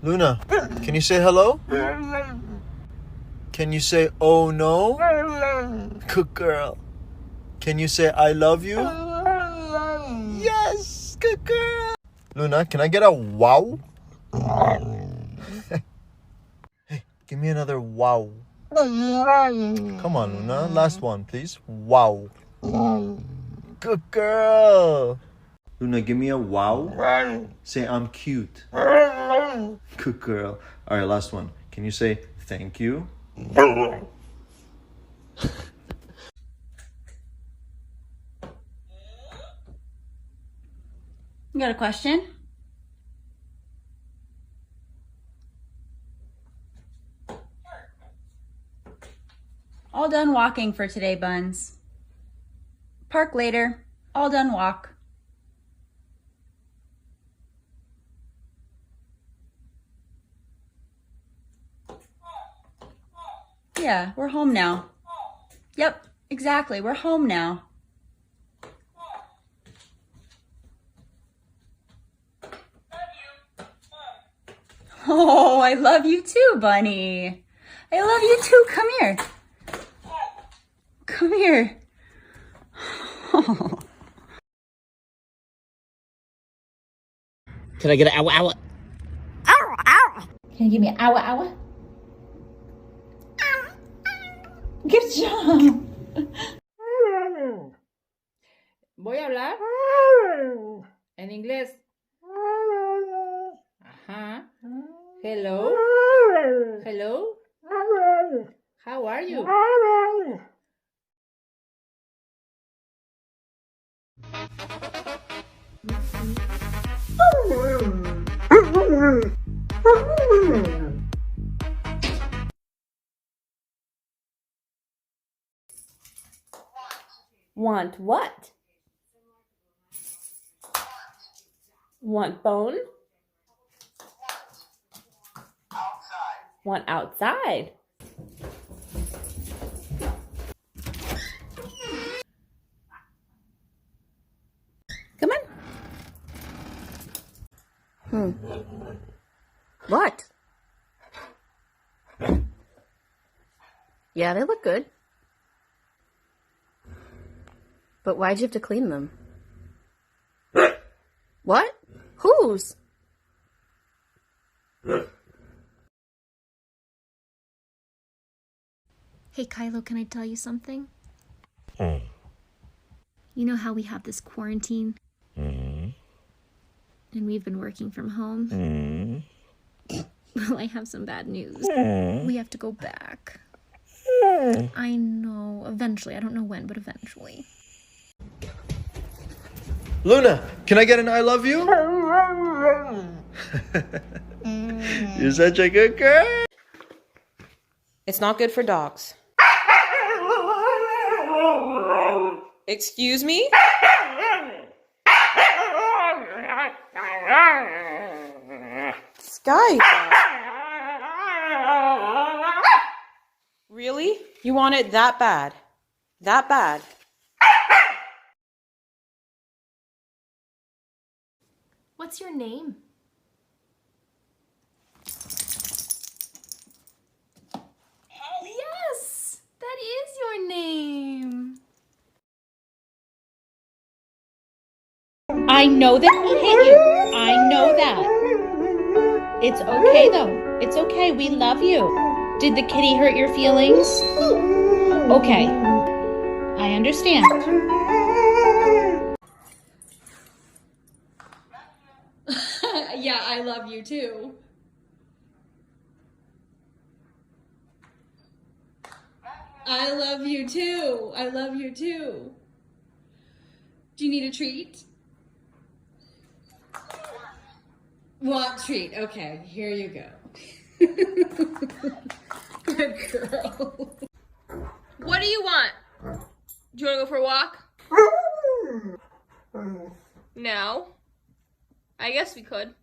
Luna, can you say hello? Can you say oh no? Good girl. Can you say I love you? Yes, good girl. Luna, can I get a wow? Hey, give me another wow. Come on, Luna. Last one, please. Wow. Good girl. Luna, give me a wow. Say I'm cute. Good girl. All right, last one. Can you say thank you? You got a question? All done walking for today, Buns. Park later. All done walk. Yeah, we're home now. Yep, exactly. We're home now. Oh, I love you too, Bunny. I love you too. Come here. Come here. Oh. Can I get an ow ow? Ow, ow. Can you give me an ow, ow? Good job. Voy a hablar en inglés. Ajá. Hello. Hello. How are you? Want what? Want bone? Want outside? Come on. What? Yeah, they look good. But why'd you have to clean them? What? Whose? Hey, Kylo, can I tell you something? You know how we have this quarantine? And we've been working from home? Well, I have some bad news. We have to go back. I know. Eventually. I don't know when, but eventually. Luna, can I get an I love you? You're such a good girl. It's not good for dogs. Excuse me? Sky. Really? You want it that bad? That bad? What's your name? Yes! That is your name! I know that he hit you. I know that. It's okay though. It's okay. We love you. Did the kitty hurt your feelings? Okay. I understand. Yeah, I love you too. I love you too. I love you too. Do you need a treat? Want treat? Okay, here you go. Good girl. What do you want? Do you want to go for a walk? No. I guess we could.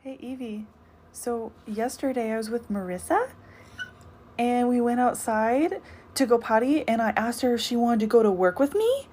Hey Evie, so yesterday I was with Marissa and we went outside to go potty and I asked her if she wanted to go to work with me